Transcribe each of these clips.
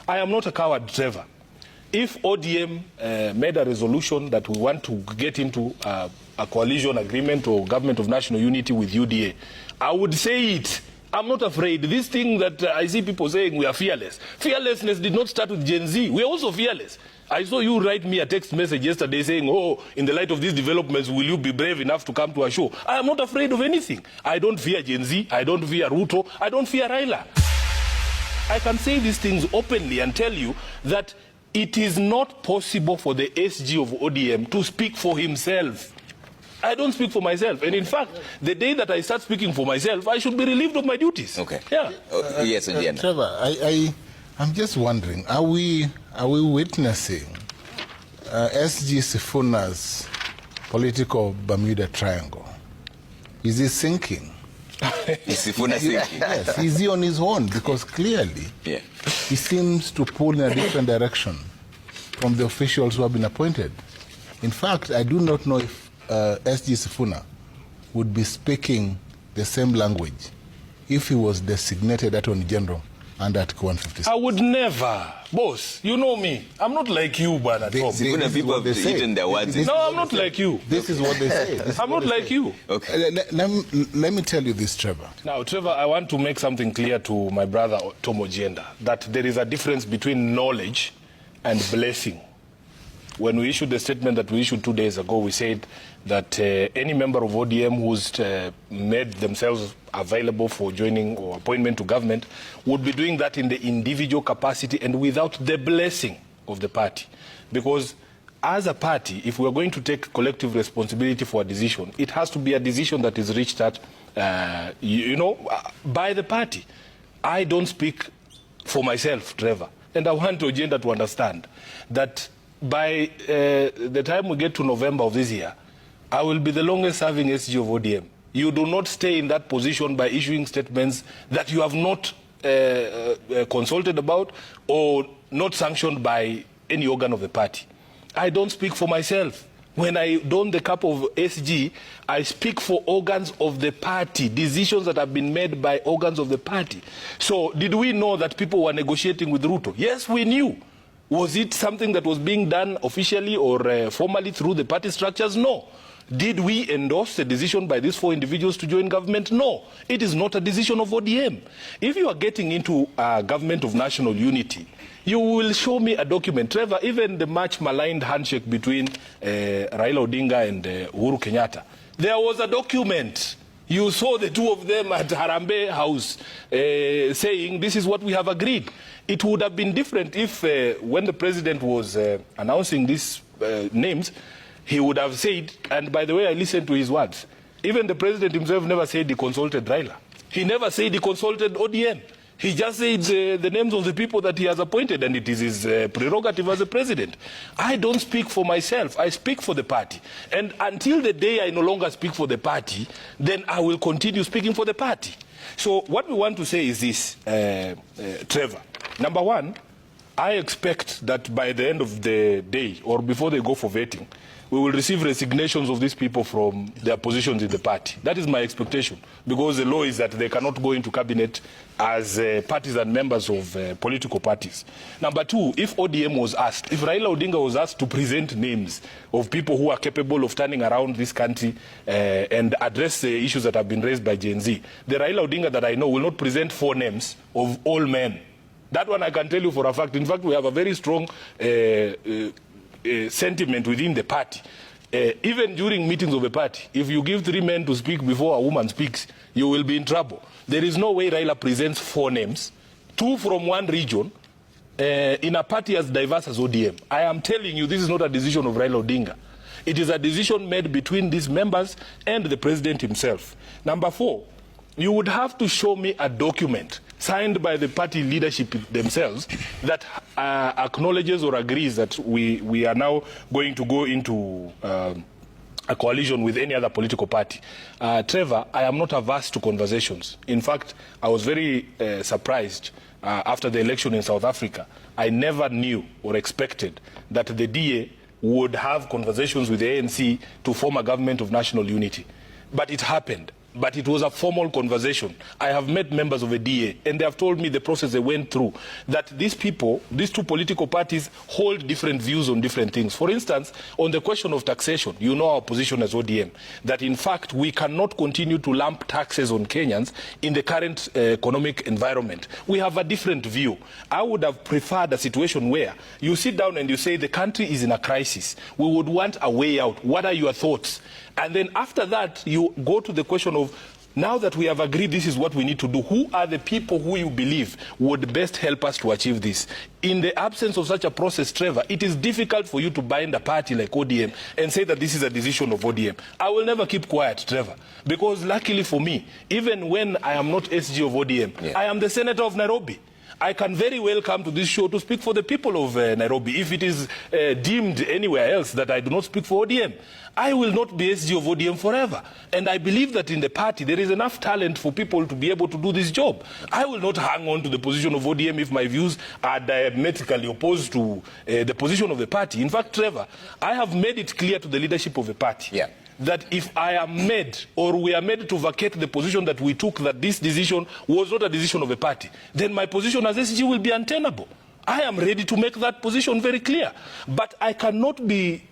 I am not a coward, Trevor. If ODM made a resolution that we want to get into a coalition agreement or government of national unity with UDA, I would say it. I'm not afraid. This thing that I see people saying we are fearless. Fearlessness did not start with Gen Z. We are also fearless. I saw you write me a text message yesterday saying, oh, in the light of these developments, will you be brave enough to come to a show? I am not afraid of anything. I don't fear Gen Z. I don't fear Ruto. I don't fear Raila. I can say these things openly and tell you that it is not possible for the SG of ODM to speak for himself. I don't speak for myself. And in fact, the day that I start speaking for myself, I should be relieved of my duties. Okay. Yeah. Yes, Indiana. Trevor, I'm just wondering, are we witnessing SG SIFUNA's political Bermuda Triangle? Is he sinking? Is SIFUNA sinking? Yes. Is he on his own? Because clearly, he seems to pull in a different direction from the officials who have been appointed. In fact, I do not know if SG SIFUNA would be speaking the same language if he was designated Attorney General under Article 156. I would never. Boss, you know me. I'm not like you, Bernard. SIFUNA people have eaten their words. No, I'm not like you. This is what they say. I'm not like you. Okay. Let me tell you this, Trevor. Now, Trevor, I want to make something clear to my brother, Tom Ojienda, that there is a difference between knowledge and blessing. When we issued the statement that we issued 2 days ago, we said that any member of ODM who's made themselves available for joining or appointment to government would be doing that in the individual capacity and without the blessing of the party. Because as a party, if we're going to take collective responsibility for a decision, it has to be a decision that is reached at, by the party. I don't speak for myself, Trevor. And I want Ojienda to understand that by the time we get to November of this year, I will be the longest serving SG of ODM. You do not stay in that position by issuing statements that you have not consulted about or not sanctioned by any organ of the party. I don't speak for myself. When I don the cap of SG, I speak for organs of the party, decisions that have been made by organs of the party. So did we know that people were negotiating with Ruto? Yes, we knew. Was it something that was being done officially or formally through the party structures? No. Did we endorse the decision by these 4 individuals to join government? No. It is not a decision of ODM. If you are getting into a government of national unity, you will show me a document. Trevor, even the much maligned handshake between Raila Odinga and Uhuru Kenyatta, there was a document. You saw the two of them at Harambee House saying this is what we have agreed. It would have been different if when the president was announcing these names, he would have said, and by the way, I listened to his words. Even the president himself never said he consulted Raila. He never said he consulted ODM. He just said the names of the people that he has appointed, and it is his prerogative as a president. I don't speak for myself. I speak for the party. And until the day I no longer speak for the party, then I will continue speaking for the party. So what we want to say is this, Trevor. Number one, I expect that by the end of the day or before they go for vetting, we will receive resignations of these people from their positions in the party. That is my expectation, because the law is that they cannot go into cabinet as parties and members of political parties. Number two, if ODM was asked, if Raila Odinga was asked to present names of people who are capable of turning around this country and address the issues that have been raised by Gen Z, the Raila Odinga that I know will not present 4 names of all men. That one I can tell you for a fact. In fact, we have a very strong sentiment within the party. Even during meetings of the party, if you give 3 men to speak before a woman speaks, you will be in trouble. There is no way Raila presents 4 names, 2 from one region, in a party as diverse as ODM. I am telling you, this is not a decision of Raila Odinga. It is a decision made between these members and the president himself. Number 4, you would have to show me a document signed by the party leadership themselves that acknowledges or agrees that we are now going to go into a coalition with any other political party. Trevor, I am not averse to conversations. In fact, I was very surprised after the election in South Africa. I never knew or expected that the DA would have conversations with the ANC to form a government of national unity. But it happened. but it was a formal conversation. I have met members of a DA, and they have told me the process they went through, that these people, these two political parties, hold different views on different things. For instance, on the question of taxation, you know our position as ODM, that in fact we cannot continue to lump taxes on Kenyans in the current economic environment. We have a different view. I would have preferred a situation where you sit down and you say the country is in a crisis. We would want a way out. What are your thoughts? And then after that, you go to the question of, now that we have agreed this is what we need to do, who are the people who you believe would best help us to achieve this? In the absence of such a process, Trevor, it is difficult for you to bind a party like ODM and say that this is a decision of ODM. I will never keep quiet, Trevor, because luckily for me, even when I am not SG of ODM, I am the senator of Nairobi. I can very well come to this show to speak for the people of Nairobi. If it is deemed anywhere else that I do not speak for ODM, I will not be SG of ODM forever. And I believe that in the party there is enough talent for people to be able to do this job. I will not hang on to the position of ODM if my views are diametrically opposed to the position of the party. In fact, Trevor, I have made it clear to the leadership of the party that if I am made, or we are made to vacate the position that we took, that this decision was not a decision of a party, then my position as SG will be untenable. I am ready to make that position very clear. But I cannot be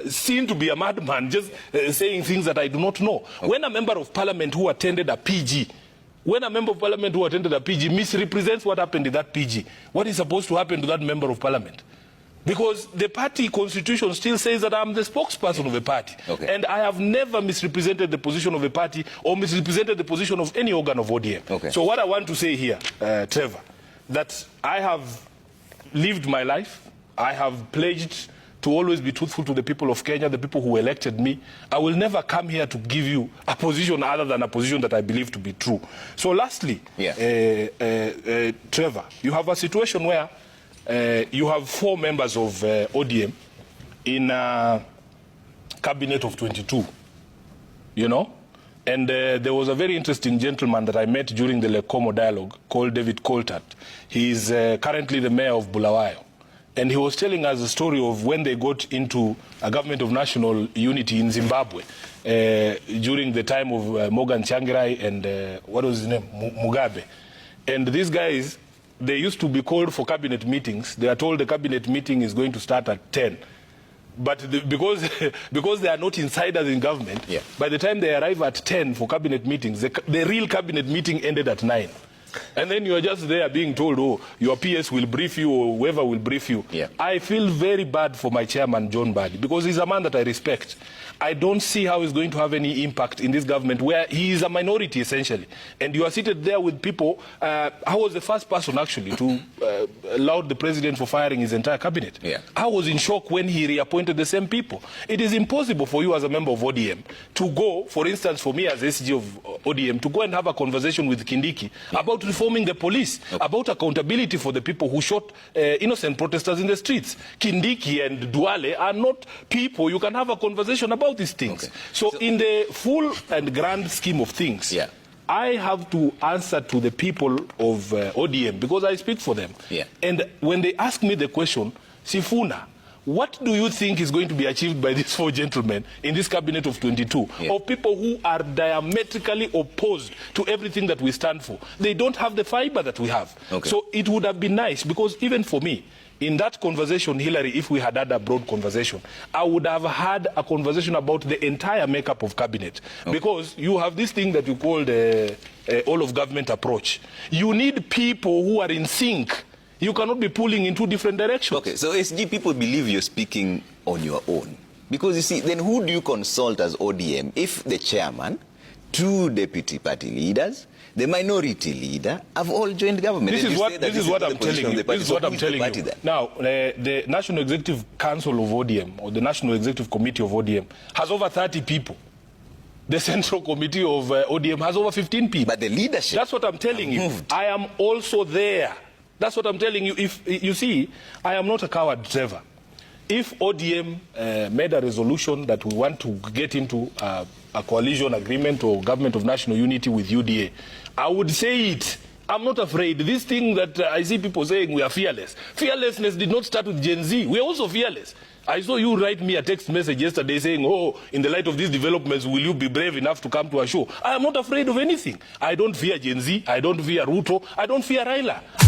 seen to be a madman just saying things that I do not know. Okay. When a member of parliament who attended a PG, misrepresents what happened in that PG, what is supposed to happen to that member of parliament? Because the party constitution still says that I'm the spokesperson of the party. Okay. And I have never misrepresented the position of the party or misrepresented the position of any organ of ODM. Okay. So what I want to say here, Trevor, that I have lived my life. I have pledged to always be truthful to the people of Kenya, the people who elected me. I will never come here to give you a position other than a position that I believe to be true. So lastly, Trevor, you have a situation where you have 4 members of ODM in a cabinet of 22, you know? And there was a very interesting gentleman that I met during the Lekomo dialogue called David Coltart. He is currently the mayor of Bulawayo. And he was telling us a story of when they got into a government of national unity in Zimbabwe during the time of Morgan Tsvangirai and what was his name? Mugabe. And these guys, they used to be called for cabinet meetings. They are told the cabinet meeting is going to start at 10. But because they are not insiders in government, by the time they arrive at 10 for cabinet meetings, the real cabinet meeting ended at 9. And then you are just there being told, oh, your PS will brief you or whoever will brief you. I feel very bad for my chairman, John Badi, because he's a man that I respect. I don't see how he's going to have any impact in this government where he is a minority, essentially. And you are seated there with people. I was the first person, actually, to laud the president for firing his entire cabinet. I was in shock when he reappointed the same people. It is impossible for you as a member of ODM to go, for instance, for me as SG of ODM, to go and have a conversation with Kindiki about reforming the police, about accountability for the people who shot innocent protesters in the streets. Kindiki and Duale are not people you can have a conversation about these things. So in the full and grand scheme of things, I have to answer to the people of ODM because I speak for them. And when they ask me the question, SIFUNA, what do you think is going to be achieved by these 4 gentlemen in this cabinet of 22 of people who are diametrically opposed to everything that we stand for? They don't have the fiber that we have. So it would have been nice, because even for me, in that conversation, Hillary, if we had had a broad conversation, I would have had a conversation about the entire makeup of cabinet. Because you have this thing that you call the all-of-government approach. You need people who are in sync. You cannot be pulling in 2 different directions. Okay, so SG, people believe you're speaking on your own. Because you see, then who do you consult as ODM if the chairman, 2 deputy party leaders, the minority leader have all joined government? This is what I'm telling you. This is what I'm telling you. Now, the National Executive Council of ODM, or the National Executive Committee of ODM, has over 30 people. The Central Committee of ODM has over 15 people. But the leadership... That's what I'm telling you. I am also there. That's what I'm telling you. If you see, I am not a coward, Trevor. If ODM made a resolution that we want to get into a coalition agreement or government of national unity with UDA, I would say it I'm not afraid. This thing that I see people saying we are fearless. Fearlessness did not start with Gen Z. We are also fearless. I saw you write me a text message yesterday saying, oh, in the light of these developments, will you be brave enough to come to a show? I am not afraid of anything. I don't fear Gen Z. I don't fear Ruto. I don't fear Raila.